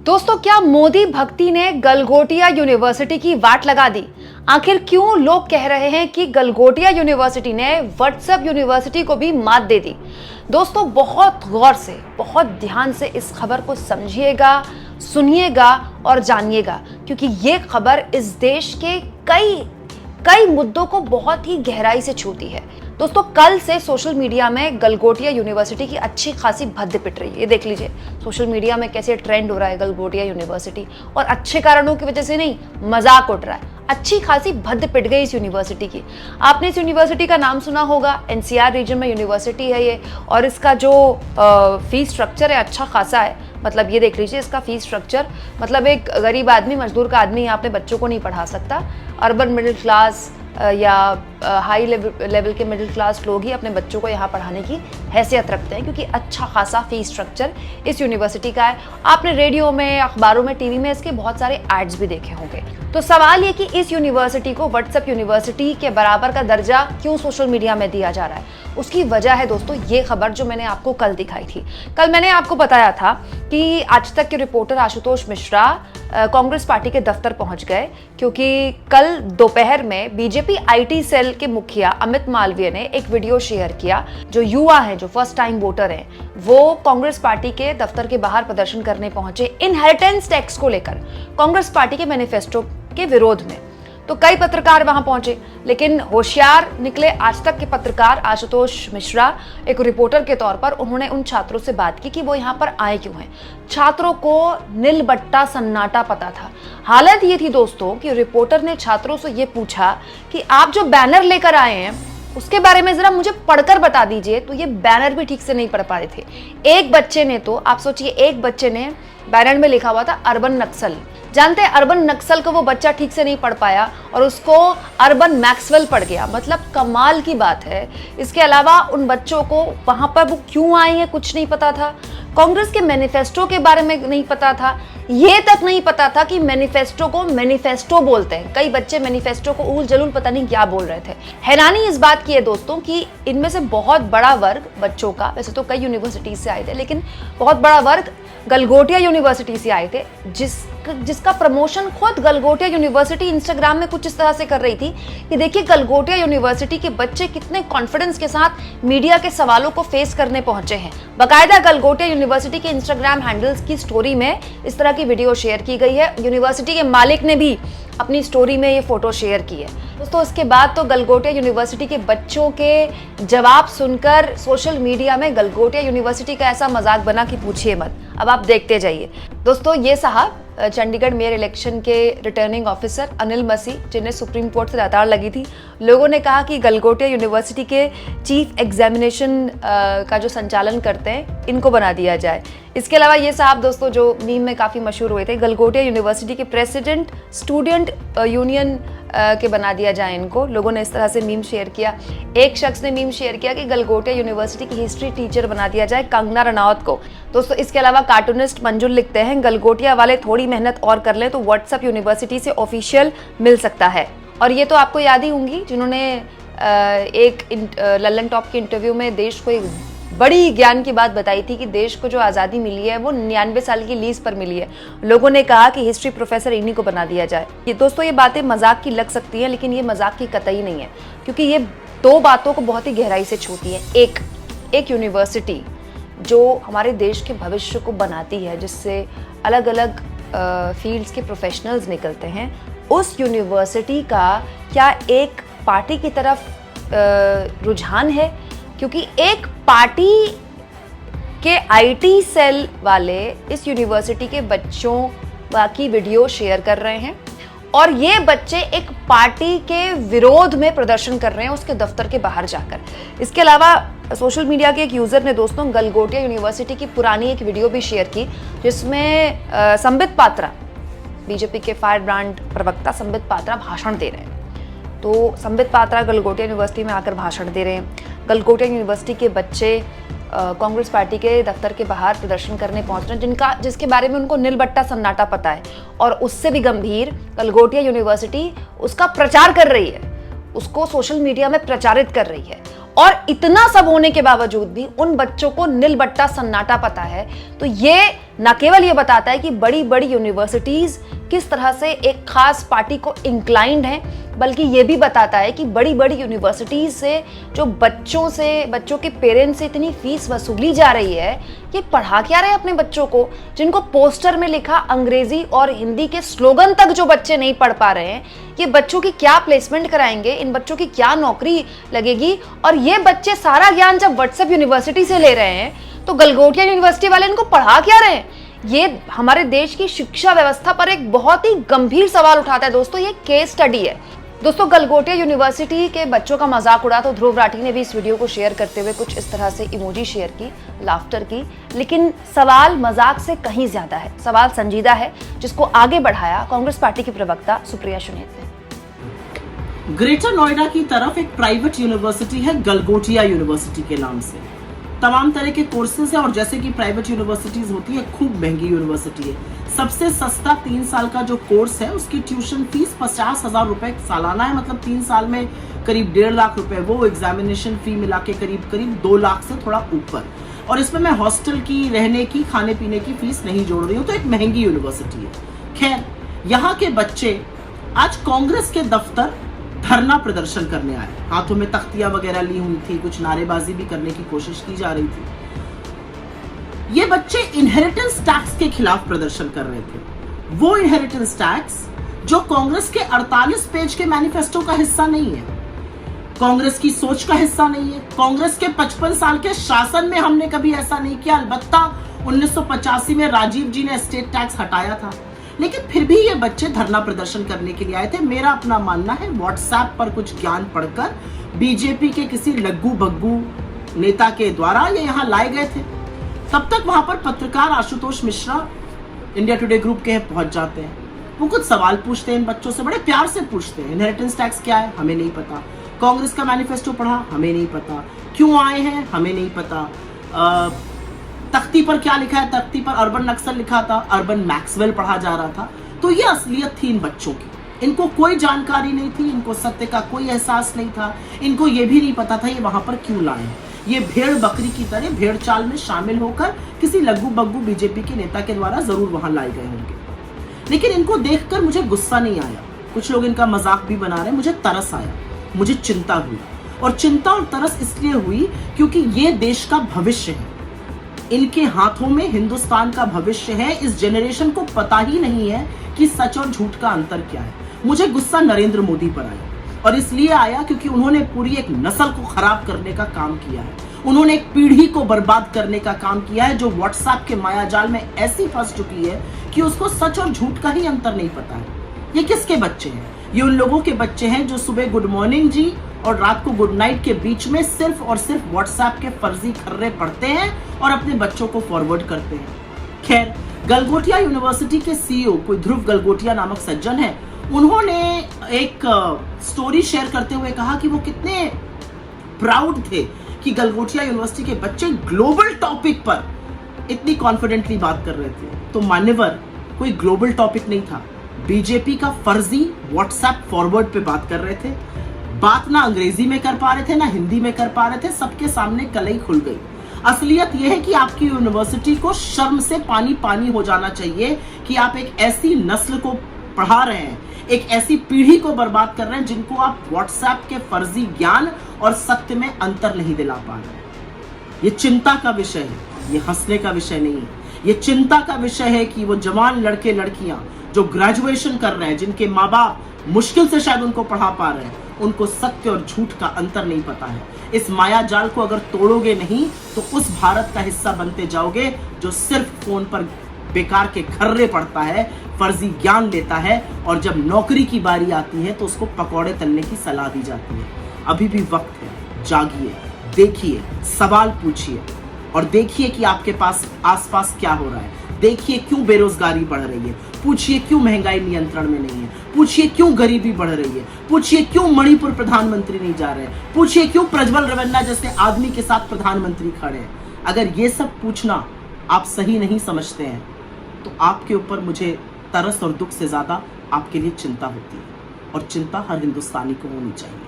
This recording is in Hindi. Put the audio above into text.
दोस्तों, क्या मोदी भक्ति ने गलगोटिया यूनिवर्सिटी की वाट लगा दी? आखिर क्यों लोग कह रहे हैं कि गलगोटिया यूनिवर्सिटी ने व्हाट्सएप यूनिवर्सिटी को भी मात दे दी? दोस्तों, बहुत गौर से, बहुत ध्यान से इस खबर को समझिएगा, सुनिएगा और जानिएगा, क्योंकि ये खबर इस देश के कई मुद्दों को बहुत ही गहराई से छूती है। दोस्तों, कल से सोशल मीडिया में गलगोटिया यूनिवर्सिटी की अच्छी खासी भद्द पिट रही है। ये देख लीजिए सोशल मीडिया में कैसे ट्रेंड हो रहा है गलगोटिया यूनिवर्सिटी, और अच्छे कारणों की वजह से नहीं, मजाक उड़ रहा है। अच्छी खासी भद्द पिट गई इस यूनिवर्सिटी की। आपने इस यूनिवर्सिटी का नाम सुना होगा, एनसीआर रीजन में यूनिवर्सिटी है ये, और इसका जो फीस स्ट्रक्चर है अच्छा खासा है। मतलब ये देख लीजिए इसका फीस स्ट्रक्चर, मतलब एक गरीब आदमी, मजदूर का आदमी यहाँ अपने बच्चों को नहीं पढ़ा सकता। अर्बन मिडिल क्लास या हाई लेवल के मिडिल क्लास लोग ही अपने बच्चों को यहाँ पढ़ाने की हैसियत रखते हैं, क्योंकि अच्छा खासा फीस स्ट्रक्चर इस यूनिवर्सिटी का है। आपने रेडियो में, अखबारों में, टीवी में इसके बहुत सारे एड्स भी देखे होंगे। तो सवाल ये कि इस यूनिवर्सिटी को व्हाट्सएप यूनिवर्सिटी के बराबर का दर्जा क्यों सोशल मीडिया में दिया जा रहा है? उसकी वजह है दोस्तों ये खबर जो मैंने आपको कल दिखाई थी। कल मैंने आपको बताया था कि आज तक के रिपोर्टर आशुतोष मिश्रा कांग्रेस पार्टी के दफ्तर पहुंच गए, क्योंकि कल दोपहर में बीजेपी आईटी सेल के मुखिया अमित मालवीय ने एक वीडियो शेयर किया। जो युवा हैं, जो फर्स्ट टाइम वोटर हैं, वो कांग्रेस पार्टी के दफ्तर के बाहर प्रदर्शन करने पहुंचे इनहेरिटेंस टैक्स को लेकर, कांग्रेस पार्टी के मैनिफेस्टो के विरोध में। तो कई पत्रकार वहां पहुंचे, लेकिन होशियार निकले आज तक के पत्रकार आशुतोष मिश्रा। एक रिपोर्टर के तौर पर उन्होंने उन छात्रों से बात की कि वो यहाँ पर आए क्यों हैं। छात्रों को नीलबट्टा सन्नाटा पता था। हालत ये थी दोस्तों कि रिपोर्टर ने छात्रों से ये पूछा कि आप जो बैनर लेकर आए हैं उसके बारे में जरा मुझे पढ़कर बता दीजिए। तो ये बैनर भी ठीक से नहीं पढ़ पा रहे थे। एक बच्चे ने, तो आप सोचिए, एक बच्चे ने बैनर में लिखा हुआ था अर्बन नक्सल। जानते हैं, अर्बन नक्सल को वो बच्चा ठीक से नहीं पढ़ पाया और उसको अर्बन मैक्सवेल पढ़ गया। मतलब कमाल की बात है। इसके अलावा उन बच्चों को वहां पर वो क्यों आए हैं कुछ नहीं पता था। कांग्रेस के मैनिफेस्टो के बारे में नहीं पता था। ये तक नहीं पता था कि मैनिफेस्टो को मैनिफेस्टो बोलते हैं। कई बच्चे मैनिफेस्टो को उल जलूल पता नहीं क्या बोल रहे थे। हैरानी इस बात की है दोस्तों कि इनमें से बहुत बड़ा वर्ग बच्चों का, वैसे तो कई यूनिवर्सिटी से आए थे, लेकिन बहुत बड़ा वर्ग गलगोटिया यूनिवर्सिटी से आए थे, जिसका प्रमोशन खुद गलगोटिया यूनिवर्सिटी इंस्टाग्राम में कुछ इस तरह से कर रही थी कि देखिए गलगोटिया यूनिवर्सिटी के बच्चे कितने कॉन्फिडेंस के साथ मीडिया के सवालों को फेस करने पहुंचे हैं। बाकायदा गलगोटिया यूनिवर्सिटी के इंस्टाग्राम हैंडल्स की स्टोरी में इस तरह की वीडियो शेयर की गई है। यूनिवर्सिटी के मालिक ने भी अपनी स्टोरी में ये फोटो शेयर की है। दोस्तों, इसके बाद तो गलगोटिया यूनिवर्सिटी के बच्चों के जवाब सुनकर सोशल मीडिया में गलगोटिया यूनिवर्सिटी का ऐसा मजाक बना कि पूछिए मत। अब आप देखते जाइए। दोस्तों, ये साहब चंडीगढ़ मेयर इलेक्शन के रिटर्निंग ऑफिसर अनिल मसीह, जिन्हें सुप्रीम कोर्ट से लताड़ लगी थी। लोगों ने कहा कि गलगोटिया यूनिवर्सिटी के चीफ एग्जामिनेशन का जो संचालन करते हैं, इनको बना दिया जाए। इसके अलावा ये साहब दोस्तों जो मीम में काफ़ी मशहूर हुए थे, गलगोटिया यूनिवर्सिटी के प्रेसिडेंट स्टूडेंट यूनियन के बना दिया जाए इनको। लोगों ने इस तरह से मीम शेयर किया। एक शख्स ने मीम शेयर किया कि गलगोटिया यूनिवर्सिटी की हिस्ट्री टीचर बना दिया जाए कंगना रनौत को। दोस्तों, इसके अलावा कार्टूनिस्ट मंजुल लिखते हैं, गलगोटिया वाले थोड़ी मेहनत और कर लें तो व्हाट्सएप यूनिवर्सिटी से ऑफिशियल मिल सकता है। और ये तो आपको याद ही होंगी जिन्होंने एक लल्लन टॉप के इंटरव्यू में देश को एक बड़ी ज्ञान की बात बताई थी कि देश को जो आज़ादी मिली है वो 99 साल की लीज पर मिली है। लोगों ने कहा कि हिस्ट्री प्रोफेसर इन्हीं को बना दिया जाए। ये दोस्तों, ये बातें मजाक की लग सकती हैं, लेकिन ये मजाक की कतई नहीं है, क्योंकि ये दो बातों को बहुत ही गहराई से छूती है। एक यूनिवर्सिटी जो हमारे देश के भविष्य को बनाती है, जिससे अलग अलग फील्ड्स के प्रोफेशनल्स निकलते हैं, उस यूनिवर्सिटी का क्या एक पार्टी की तरफ रुझान है? क्योंकि एक पार्टी के आईटी सेल वाले इस यूनिवर्सिटी के बच्चों की वीडियो शेयर कर रहे हैं, और ये बच्चे एक पार्टी के विरोध में प्रदर्शन कर रहे हैं उसके दफ्तर के बाहर जाकर। इसके अलावा सोशल मीडिया के एक यूजर ने दोस्तों गलगोटिया यूनिवर्सिटी की पुरानी एक वीडियो भी शेयर की, जिसमें संबित पात्रा, बीजेपी के फायर ब्रांड प्रवक्ता संबित पात्रा भाषण दे रहे हैं। तो संबित पात्रा गलगोटिया यूनिवर्सिटी में आकर भाषण दे रहे हैं। गलगोटिया यूनिवर्सिटी के बच्चे कांग्रेस पार्टी के दफ्तर के बाहर प्रदर्शन करने पहुंच रहे हैं, जिसके बारे में उनको नीलबट्टा सन्नाटा पता है। और उससे भी गंभीर, गलगोटिया यूनिवर्सिटी उसका प्रचार कर रही है, उसको सोशल मीडिया में प्रचारित कर रही है। और इतना सब होने के बावजूद भी उन बच्चों को नीलबट्टा सन्नाटा पता है, तो ये न केवल ये बताता है कि बड़ी बड़ी यूनिवर्सिटीज किस तरह से एक खास पार्टी को इंक्लाइंड हैं, बल्कि ये भी बताता है कि बड़ी बड़ी यूनिवर्सिटीज से जो बच्चों के पेरेंट्स से इतनी फीस वसूली जा रही है, ये पढ़ा क्या रहे अपने बच्चों को, जिनको पोस्टर में लिखा अंग्रेजी और हिंदी के स्लोगन तक जो बच्चे नहीं पढ़ पा रहे हैं, ये बच्चों की क्या प्लेसमेंट कराएंगे, इन बच्चों की क्या नौकरी लगेगी। और ये बच्चे सारा ज्ञान जब व्हाट्सएप यूनिवर्सिटी से ले रहे हैं, तो गलगोटिया यूनिवर्सिटी वाले इनको पढ़ा क्या रहे हैं। ये हमारे देश की शिक्षा व्यवस्था पर एक बहुत ही गंभीर सवाल उठाता है दोस्तों। ये केस स्टडी है दोस्तों। गलगोटिया यूनिवर्सिटी के बच्चों का मजाक उड़ा तो ध्रुव राठी ने भी इस वीडियो को शेयर करते हुए कुछ इस तरह से इमोजी शेयर की, लाफ्टर की। लेकिन सवाल मजाक से कहीं ज्यादा है, सवाल संजीदा है, जिसको आगे बढ़ाया कांग्रेस पार्टी की प्रवक्ता सुप्रिया सुनीत ने। ग्रेटर नोएडा की तरफ एक प्राइवेट यूनिवर्सिटी है गलगोटिया यूनिवर्सिटी के नाम से। तमाम तरह के कोर्सेज है और जैसे कि प्राइवेट यूनिवर्सिटीज होती है, खूब महंगी यूनिवर्सिटी है। सबसे सस्ता 3 साल का जो कोर्स है उसकी ट्यूशन फीस 50,000 रुपए सालाना है, मतलब 3 साल में करीब 1.5 लाख रुपए, वो एग्जामिनेशन फी मिला के करीब 2 लाख से थोड़ा ऊपर। और इसमें मैं हॉस्टल की, रहने की, खाने पीने की फीस नहीं जोड़ रही हूँ, तो एक महंगी यूनिवर्सिटी है। खैर, यहाँ के बच्चे आज कांग्रेस के दफ्तर धरना प्रदर्शन करने आए, हाथों में तख्तियां वगैरह ली हुई थी, कुछ नारेबाजी भी करने की कोशिश की जा रही थी। ये बच्चे इनहेरिटेंस टैक्स के खिलाफ प्रदर्शन कर रहे थे। वो इनहेरिटेंस टैक्स जो कांग्रेस के 48 पेज के मैनिफेस्टो का हिस्सा नहीं है, कांग्रेस की सोच का हिस्सा नहीं है। कांग्रेस के 55 साल के शासन में हमने कभी ऐसा नहीं किया। अलबत्ता 1985 में राजीव जी ने स्टेट टैक्स हटाया था, लेकिन फिर भी ये बच्चे धरना प्रदर्शन करने के लिए आए थे। मेरा अपना मानना है, व्हाट्सएप पर कुछ ज्ञान पढ़कर बीजेपी के किसी लग्गू बग्गू नेता के द्वारा ये यहाँ लाए गए थे। तब तक वहां पर पत्रकार Ashutosh Mishra India today group के पहुंच जाते हैं। वो कुछ सवाल पूछते हैं इन बच्चों से, बड़े प्यार से पूछते हैं। इनहेरिटेंस टैक्स क्या है, हमें नहीं पता। कांग्रेस का मैनिफेस्टो पढ़ा, हमें नहीं पता। क्यों आए हैं, हमें नहीं पता। तख्ती पर क्या लिखा है, तख्ती पर अर्बन नक्सल लिखा था, अर्बन मैक्सवेल पढ़ा जा रहा था। तो ये असलियत थी इन बच्चों की। इनको कोई जानकारी नहीं थी, इनको सत्य का कोई एहसास नहीं था, इनको ये भी नहीं पता था ये वहां पर क्यों लाए हैं। ये भेड़ बकरी की तरह भेड़ चाल में शामिल होकर किसी लग्गू बग्गू बीजेपी के नेता के द्वारा जरूर वहां लाए गए होंगे। लेकिन इनको देखकर मुझे गुस्सा नहीं आया। कुछ लोग इनका मजाक भी बना रहे, मुझे तरस आया, मुझे चिंता हुई। और चिंता और तरस इसलिए हुई क्योंकि ये देश का भविष्य है, इनके हाथों में हिंदुस्तान का भविष्य है। इस जनरेशन को पता ही नहीं है कि सच और झूठ का अंतर क्या है। मुझे गुस्सा नरेंद्र मोदी पर आया, और इसलिए आया क्योंकि उन्होंने पूरी एक नस्ल को खराब करने का काम किया है। उन्होंने एक पीढ़ी को बर्बाद करने का काम किया है, जो व्हाट्सएप के मायाजाल में ऐसी फंस चुकी है कि उसको सच और झूठ का ही अंतर नहीं पता है। ये किसके बच्चे हैं? ये उन लोगों के बच्चे हैं जो सुबह गुड मॉर्निंग जी और रात को गुड नाइट के बीच में सिर्फ और सिर्फ व्हाट्सएप के फर्जी खर्रे पढ़ते हैं और अपने बच्चों को फॉरवर्ड करते हैं। खैर, गलगोटिया यूनिवर्सिटी के सीईओ कोई ध्रुव गलगोटिया नामक सज्जन है, उन्होंने एक स्टोरी शेयर करते हुए कहा कि वो कितने प्राउड थे कि गलगोटिया यूनिवर्सिटी के बच्चे ग्लोबल टॉपिक पर इतनी कॉन्फिडेंटली बात कर रहे थे। तो मान्यवर, कोई ग्लोबल टॉपिक नहीं था, बीजेपी का फर्जी व्हाट्सएप फॉरवर्ड पे बात कर रहे थे। बात ना अंग्रेजी में कर पा रहे थे, ना हिंदी में कर पा रहे थे, सबके सामने कलई खुल गई। असलियत यह है कि आपकी यूनिवर्सिटी को शर्म से पानी पानी हो जाना चाहिए कि आप एक ऐसी नस्ल को पढ़ा रहे हैं, एक ऐसी पीढ़ी को बर्बाद कर रहे हैं जिनको आप व्हाट्सएप के फर्जी ज्ञान और सत्य में अंतर नहीं दिला पा रहे। ये चिंता का विषय है, ये हंसने का विषय नहीं है। ये चिंता का विषय है कि वो जवान लड़के लड़कियां जो ग्रेजुएशन कर रहे हैं, जिनके माँ बाप मुश्किल से शायद उनको पढ़ा पा रहे हैं, उनको सत्य और झूठ का अंतर नहीं पता है। इस माया जाल को अगर तोड़ोगे नहीं तो उस भारत का हिस्सा बनते जाओगे जो सिर्फ फोन पर बेकार के खर्रे पड़ता है, फर्जी ज्ञान लेता है, और जब नौकरी की बारी आती है तो उसको पकौड़े तलने की सलाह दी जाती है। अभी भी वक्त है, जागिए, देखिए, सवाल पूछिए और देखिए कि आपके पास आसपास क्या हो रहा है। देखिए क्यों बेरोजगारी बढ़ रही है, पूछिए क्यों महंगाई नियंत्रण में नहीं है, पूछिए क्यों गरीबी बढ़ रही है, पूछिए क्यों मणिपुर प्रधानमंत्री नहीं जा रहे, पूछिए क्यों प्रज्वल रवन्ना जैसे आदमी के साथ प्रधानमंत्री खड़े हैं। अगर ये सब पूछना आप सही नहीं समझते हैं तो आपके ऊपर मुझे तरस और दुख से ज्यादा आपके लिए चिंता होती है, और चिंता हर हिंदुस्तानी को होनी चाहिए।